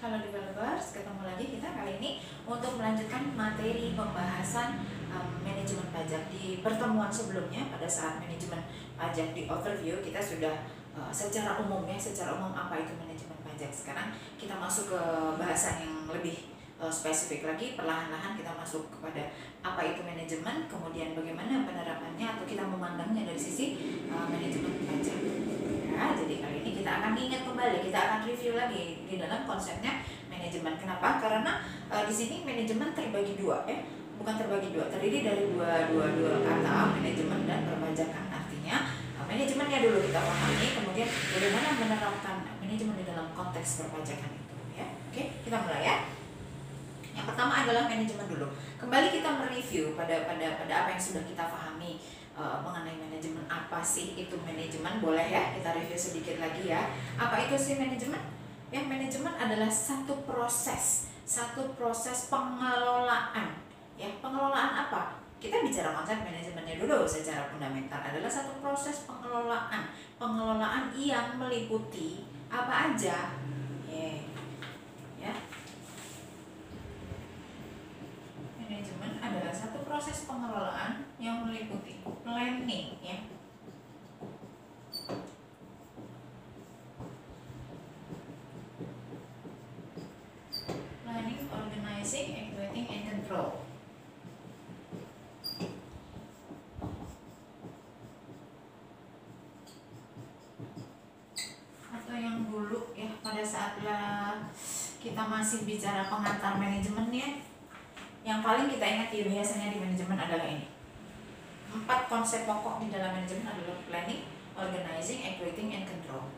Halo developers, ketemu lagi kita kali ini untuk melanjutkan materi pembahasan manajemen pajak. Di pertemuan sebelumnya pada saat manajemen pajak di overview kita sudah secara umum apa itu manajemen pajak. Sekarang kita masuk ke bahasan yang lebih spesifik lagi, perlahan-lahan kita masuk kepada apa itu manajemen, kemudian bagaimana penerapannya atau kita memandangnya dari sisi manajemen pajak. Ya, jadi kali ini kita akan ingat kembali, kita akan review lagi di dalam konsepnya manajemen. Kenapa? Karena di sini manajemen terbagi dua, terdiri dari dua kata, manajemen dan perpajakan. Artinya manajemennya dulu kita pahami, kemudian bagaimana menerapkan manajemen di dalam konteks perpajakan itu. Ya, oke, kita mulai ya. Yang pertama adalah manajemen dulu. Kembali kita mereview pada apa yang sudah kita pahami mengenai manajemen. Apa sih itu manajemen? Boleh ya kita review sedikit lagi ya. Apa itu sih manajemen? Ya, manajemen adalah satu proses pengelolaan. Ya, pengelolaan apa? Kita bicara konsep manajemennya dulu secara fundamental. Adalah satu proses pengelolaan yang meliputi apa aja? Ya. Manajemen adalah satu proses pengelolaan yang meliputi planning, ya. Planning, organizing, evaluating, and control. Atau yang dulu ya pada saat kita masih bicara pengantar manajemennya, yang paling kita ingat biasanya di manajemen adalah ini. 4 konsep pokok di dalam manajemen adalah planning, organizing, evaluating, and control.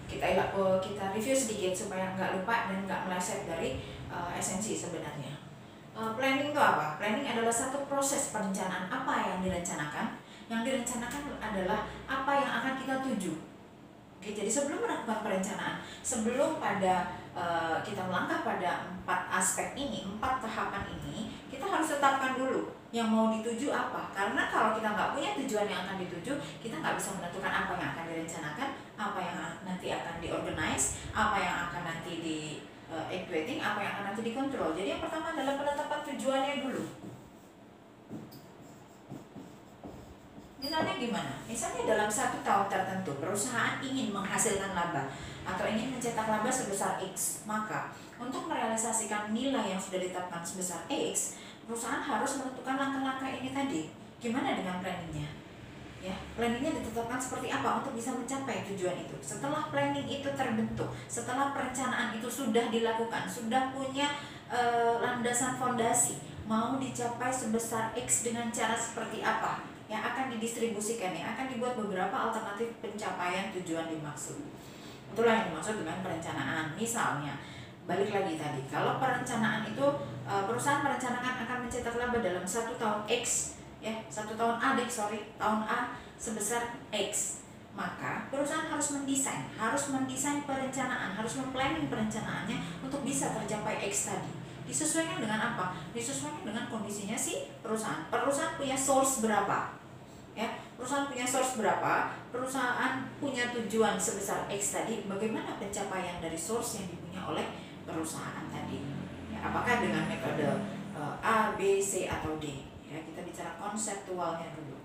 Kita review sedikit supaya nggak lupa dan nggak meleset dari esensi sebenarnya. Planning itu apa? Planning adalah satu proses perencanaan apa yang direncanakan. Yang direncanakan adalah apa yang akan kita tuju. Oke, jadi sebelum melakukan perencanaan, sebelum kita melangkah pada 4 aspek ini, 4 tahapan ini, kita harus tetapkan dulu yang mau dituju apa. Karena kalau kita nggak punya tujuan yang akan dituju, kita nggak bisa menentukan apa yang akan direncanakan, apa yang nanti akan diorganize, apa yang akan nanti di evaluating, apa yang akan nanti dikontrol. Jadi yang pertama adalah penetapan tujuannya dulu. Misalnya gimana? Misalnya dalam 1 tahun tertentu perusahaan ingin menghasilkan laba atau ingin mencetak laba sebesar X, maka untuk merealisasikan nilai yang sudah ditetapkan sebesar X, perusahaan harus menentukan langkah-langkah ini tadi. Gimana dengan planningnya? Ya, planningnya ditetapkan seperti apa untuk bisa mencapai tujuan itu. Setelah planning itu terbentuk, setelah perencanaan itu sudah dilakukan, sudah punya landasan fondasi, mau dicapai sebesar X dengan cara seperti apa, yang akan didistribusikan, ya, akan dibuat beberapa alternatif pencapaian tujuan dimaksud. Itulah yang dimaksud dengan perencanaan. Misalnya, balik lagi tadi, kalau perencanaan itu perusahaan merencanakan akan mencetak laba dalam 1 tahun X, ya, 1 tahun tahun A sebesar X, maka perusahaan harus mendesain perencanaan, harus memplanning perencanaannya untuk bisa tercapai X tadi. Disesuaikan dengan apa? Disesuaikan dengan kondisinya si perusahaan. Perusahaan punya source berapa? Ya, perusahaan punya source berapa? Perusahaan punya tujuan sebesar X tadi. Bagaimana pencapaian dari source yang dipunya oleh perusahaan tadi? Ya, apakah dengan metode A, B, C atau D? Ya, kita bicara konseptualnya dulu.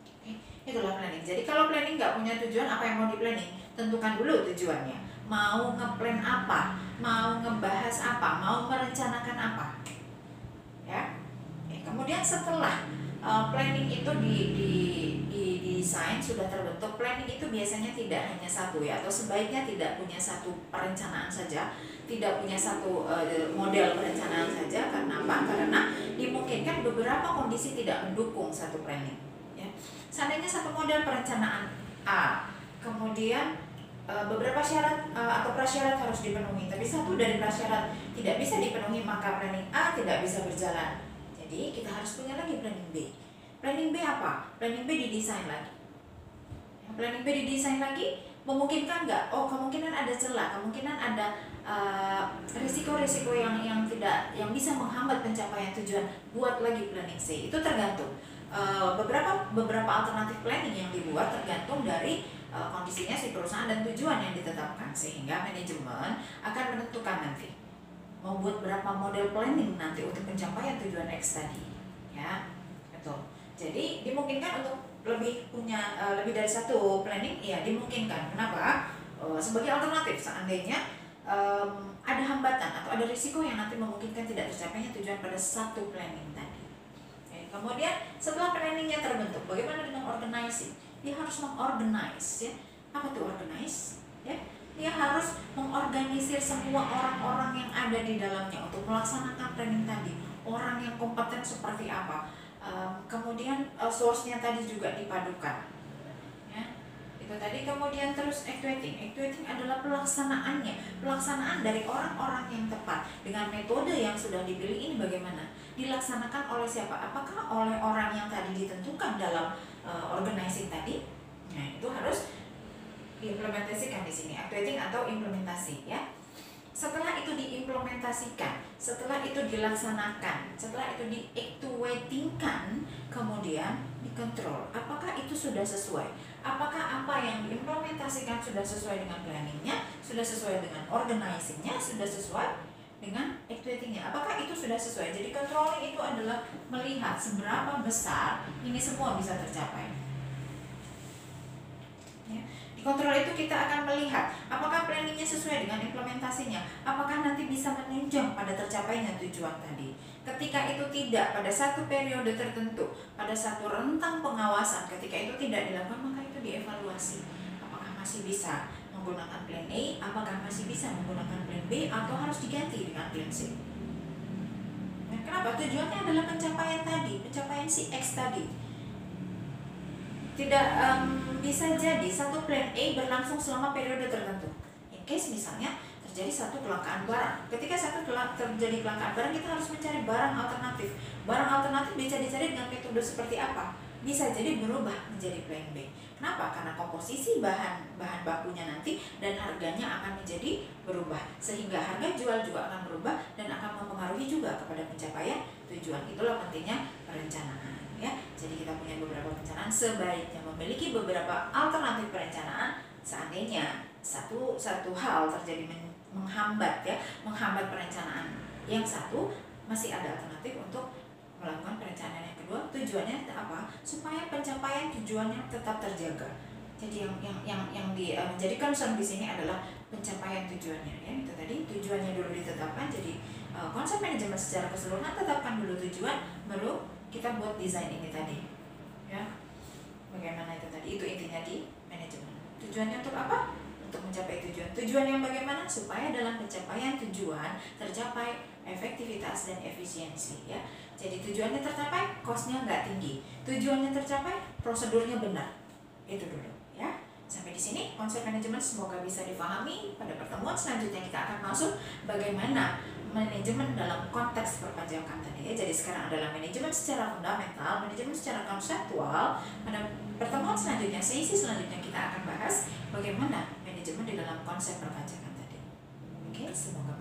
Oke, itulah planning. Jadi kalau planning nggak punya tujuan, apa yang mau di planning? Tentukan dulu tujuannya. Mau ngeplan apa? Mau ngebahas apa? Mau merencanakan apa? Ya. Kemudian setelah planning itu didesain, sudah terbentuk, planning itu biasanya tidak hanya satu, ya, atau sebaiknya tidak punya satu perencanaan saja, tidak punya satu model perencanaan saja. Karena apa? Karena dimungkinkan beberapa kondisi tidak mendukung satu planning. Ya. Seandainya satu model perencanaan A, kemudian beberapa syarat atau prasyarat harus dipenuhi, tapi satu dari prasyarat tidak bisa dipenuhi, maka planning A tidak bisa berjalan. Jadi kita harus punya lagi planning B. Planning B apa? Planning B didesain lagi. Planning B didesain lagi, memungkinkan nggak? Oh, kemungkinan ada celah, kemungkinan ada risiko-risiko yang bisa menghambat pencapaian tujuan. Buat lagi planning C. Itu tergantung. Beberapa alternatif planning yang dibuat tergantung dari kondisinya si perusahaan dan tujuan yang ditetapkan, sehingga manajemen akan menentukan nanti mau buat berapa model planning nanti untuk pencapaian tujuan X tadi, ya, betul. Jadi dimungkinkan untuk lebih dari satu planning, ya dimungkinkan. Kenapa? Sebagai alternatif seandainya ada hambatan atau ada risiko yang nanti memungkinkan tidak tercapainya tujuan pada satu planning tadi. Kemudian setelah planningnya terbentuk, bagaimana dengan organizing? Dia harus mengorganize, ya. Apa tuh organize? Ya, dia harus mengorganisir semua orang-orang yang ada di dalamnya untuk melaksanakan planning tadi. Orang yang kompeten seperti apa? Kemudian source-nya tadi juga dipadukan. Ya, itu tadi. Kemudian terus actuating. Actuating adalah pelaksanaan dari orang-orang yang tepat dengan metode yang sudah dipilih. Ini bagaimana? Dilaksanakan oleh siapa? Apakah oleh orang yang tadi ditentukan dalam organizing tadi? Nah, itu harus diimplementasikan di sini, actuating atau implementasi, ya. Setelah itu diimplementasikan, setelah itu dilaksanakan, setelah itu diactuatingkan, kemudian dikontrol. Apakah itu sudah sesuai? Apakah apa yang diimplementasikan sudah sesuai dengan planningnya, sudah sesuai dengan organizingnya, sudah sesuai dengan actuatingnya? Apakah itu sudah sesuai? Jadi controlling itu adalah melihat seberapa besar ini semua bisa tercapai. Ya. Di kontrol itu kita akan melihat apakah planningnya sesuai dengan implementasinya, apakah nanti bisa menunjang pada tercapainya tujuan tadi. Ketika itu tidak, pada satu periode tertentu, pada satu rentang pengawasan, ketika itu tidak dilakukan, maka itu dievaluasi. Apakah masih bisa menggunakan plan A, apakah masih bisa menggunakan plan B, atau harus diganti dengan plan C. Nah, kenapa? Tujuannya adalah pencapaian tadi, pencapaian si X tadi. Tidak bisa jadi satu plan A berlangsung selama periode tertentu. In case misalnya terjadi satu kelangkaan barang. Ketika terjadi kelangkaan barang, kita harus mencari barang alternatif. Barang alternatif bisa dicari dengan metode seperti apa? Bisa jadi berubah menjadi plan B. Kenapa? Karena komposisi bahan bakunya nanti dan harganya akan menjadi berubah, sehingga harga jual juga akan berubah dan akan mempengaruhi juga kepada pencapaian tujuan. Itulah pentingnya perencanaan, ya. Jadi kita punya beberapa perencanaan, sebaiknya memiliki beberapa alternatif perencanaan. Seandainya satu hal terjadi menghambat perencanaan yang satu, masih ada alternatif untuk melakukan perencanaan yang kedua. Tujuannya apa? Supaya pencapaian tujuannya tetap terjaga. Jadi yang menjadi concern di sini adalah pencapaian tujuannya, ya. Itu tadi, tujuannya dulu ditetapkan. Jadi konsep manajemen secara keseluruhan, tetapkan dulu tujuan, baru kita buat desain ini tadi, ya. Bagaimana itu tadi? Itu intinya di manajemen. Tujuannya untuk apa? Untuk mencapai tujuan. Tujuan yang bagaimana? Supaya dalam pencapaian tujuan tercapai efektivitas dan efisiensi, ya. Jadi tujuannya tercapai, cost-nya nggak tinggi. Tujuannya tercapai, prosedurnya benar. Itu dulu, ya. Sampai di sini konsep manajemen semoga bisa dipahami. Pada pertemuan selanjutnya kita akan masuk bagaimana manajemen dalam konteks perpajakan tadi, ya. Jadi sekarang adalah manajemen secara fundamental, manajemen secara konseptual. Pada pertemuan selanjutnya, sesi selanjutnya kita akan bahas bagaimana manajemen di dalam konsep perpajakan tadi. Oke, semoga